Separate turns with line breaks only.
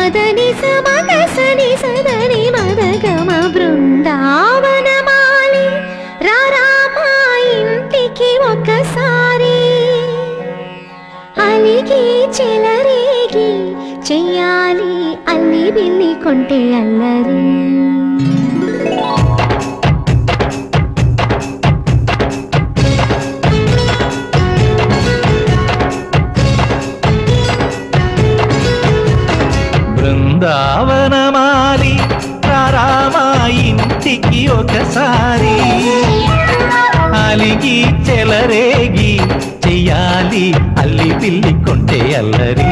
మదని సమగ సని సదని మదగమ బృందావనమాలి రారామా ఇంటికి ఒకసారి అలిగి చెలరేగి చెయ్యాలి అల్లి బిల్లి కొంటే అల్లరి
బృందావనమాలి రారామా ఇంటికి ఒకసారి అలిగి చెలరేగి చెయ్యాలి అల్లి పిల్లి కొంటే అల్లరి